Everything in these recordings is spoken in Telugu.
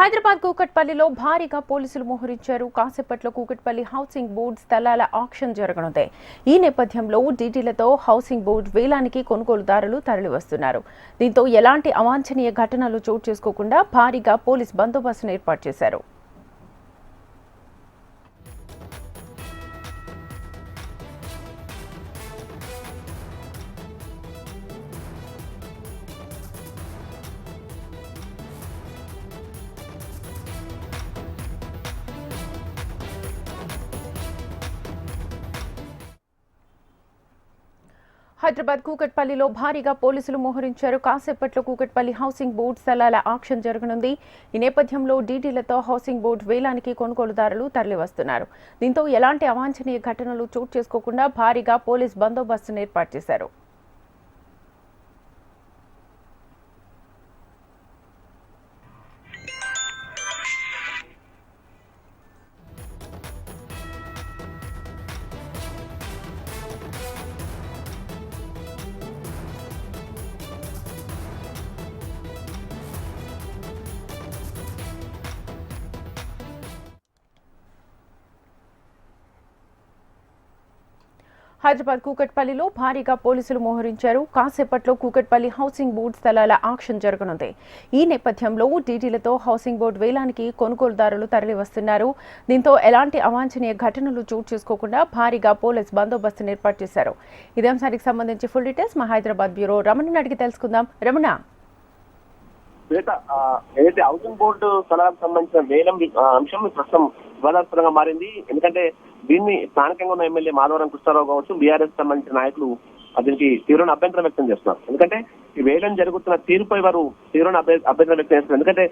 హైదరాబాద్ కూకట్పల్లిలో భారీగా పోలీసులు మోహరించారు. కాసేపట్లో కూకట్పల్లి హౌసింగ్ బోర్డు స్థలాల ఆక్షన్ జరగనుంది. ఈ నేపథ్యంలో డీటీలతో హౌసింగ్ బోర్డు వేలానికి కొనుగోలుదారులు తరలివస్తున్నారు. దీంతో ఎలాంటి అవాంఛనీయ ఘటనలు చోటు చేసుకోకుండా భారీగా పోలీస్ బందోబస్తును ఏర్పాటు చేశారు. హైదరాబాద్ కూకట్పల్లిలో భారీగా పోలీసులు మోహరించారు. కాసేపట్లో కూకట్పల్లి హౌసింగ్ బోర్డు స్థలాల ఆక్షన్ జరగనుంది. ఈ నేపథ్యంలో డీటీలతో హౌసింగ్ బోర్డు వేలానికి కొనుగోలుదారులు తరలివస్తున్నారు. దీంతో ఎలాంటి అవాంఛనీయ ఘటనలు చోటు చేసుకోకుండా భారీగా పోలీస్ బందోబస్తును ఏర్పాటు చేశారు. హైదరాబాద్ కూకట్పల్లిలో భారీగా పోలీసులు మోహరించారు. కాసేపట్లో కూకట్పల్లి హౌసింగ్ బోర్డు స్థలాల ఆక్షన్ జరగనుంది. ఈ నేపథ్యంలో డీటీలతో హౌసింగ్ బోర్డు వేలానికి కొనుగోలుదారులు తరలివస్తున్నారు. దీంతో ఎలాంటి అవాంఛనీయ ఘటనలు చోటు చేసుకోకుండా భారీగా పోలీస్ బందోబస్తును ఏర్పాటు చేశారు. ఇదే అంశానికి సంబంధించి ఫుల్ డీటెయిల్స్ మా హైదరాబాద్ బ్యూరో రమణని అడిగి తెలుసుకుందాం. రమణ, ఏదైతే హౌసింగ్ బోర్డు స్థలాలకు సంబంధించిన వేలం అంశం ప్రస్తుతం వివాదాస్పదంగా మారింది. ఎందుకంటే దీన్ని స్థానికంగా ఉన్న ఎమ్మెల్యే మాధవరం కృష్ణారావు కావచ్చు, బీఆర్ఎస్ సంబంధించిన నాయకులు దీనికి తీవ్రమైన అభ్యంతరం వ్యక్తం చేస్తున్నారు. ఎందుకంటే ఈ వేలం జరుగుతున్న తీరుపై వారు తీవ్రమైన అభ్యంతరం వ్యక్తం చేస్తున్నారు. ఎందుకంటే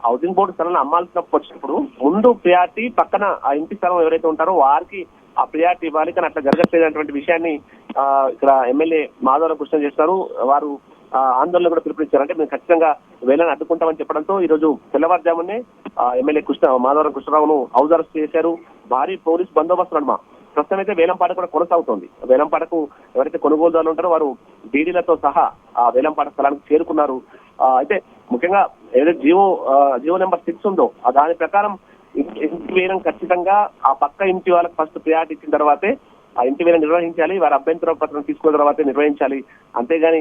హౌసింగ్ బోర్డు స్థలాన్ని అమ్మాల్సినప్పుడు వచ్చినప్పుడు ముందు ప్రియారిటీ పక్కన ఆ ఇంటి స్థలం ఎవరైతే ఉంటారో వారికి ఆ ప్రియారిటీ ఇవ్వాలి. కానీ అట్లా జరగట్లేదన్నటువంటి విషయాన్ని ఇక్కడ ఎమ్మెల్యే మాధవరం కృష్ణ చేస్తున్నారు. వారు ఆందోళన కూడా పిలుపునిచ్చారు. అంటే మేము ఖచ్చితంగా వేలాన్ని అడ్డుకుంటామని చెప్పడంతో ఈ రోజు తెల్లవారుజామునే ఎమ్మెల్యే మాధవరం కృష్ణరావును హౌస్ అరెస్ట్ చేశారు. భారీ పోలీస్ బందోబస్తు నడుమ ప్రస్తుతం అయితే వేలంపాట కూడా కొనసాగుతోంది. వేలంపాటకు ఎవరైతే కొనుగోలుదారులు ఉంటారో వారు డీడీలతో సహా ఆ వేలంపాట స్థలానికి చేరుకున్నారు. అయితే ముఖ్యంగా ఏదైతే జియో నెంబర్ 6 ఉందో దాని ప్రకారం ఇంటి వేలం ఖచ్చితంగా ఆ పక్క ఇంటి వాళ్ళకి ఫస్ట్ ప్రియారిటీ ఇచ్చిన తర్వాతే ఆ ఇంటి వేలం నిర్వహించాలి. వారి అభ్యంతర పత్రం తీసుకున్న తర్వాతే నిర్వహించాలి. అంతేగాని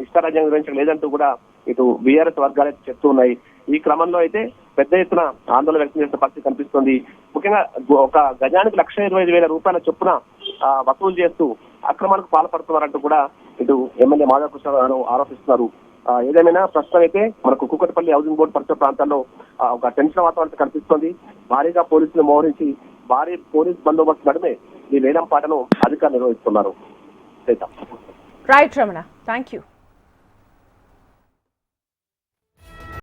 ఇష్టారాజ్యంగా నిర్వహించడం లేదంటూ కూడా ఇటు బీఆర్ఎస్ వర్గాలు చెప్తూ ఉన్నాయి. ఈ క్రమంలో అయితే పెద్ద ఎత్తున ఆందోళన వ్యక్తం చేసిన పరిస్థితి కనిపిస్తుంది. ముఖ్యంగా ఒక గజానికి 1,25,000 రూపాయల చొప్పున వసూలు చేస్తూ అక్రమాలకు పాల్పడుతున్నారంటూ కూడా ఇటు ఎమ్మెల్యే మాధవ కృష్ణరావు ఆరోపిస్తున్నారు. ఏదేమైనా ప్రస్తుతం అయితే మనకు కూకట్పల్లి హౌసింగ్ బోర్డు పరిసర ప్రాంతాల్లో ఒక టెన్షన్ వాతావరణం కనిపిస్తోంది. భారీగా పోలీసులు మోహరించి భారీ పోలీస్ బందోబస్తు నడుమే ఈ వేలం పాటను అధికారులు నిర్వహిస్తున్నారు. Right Ramana, thank you.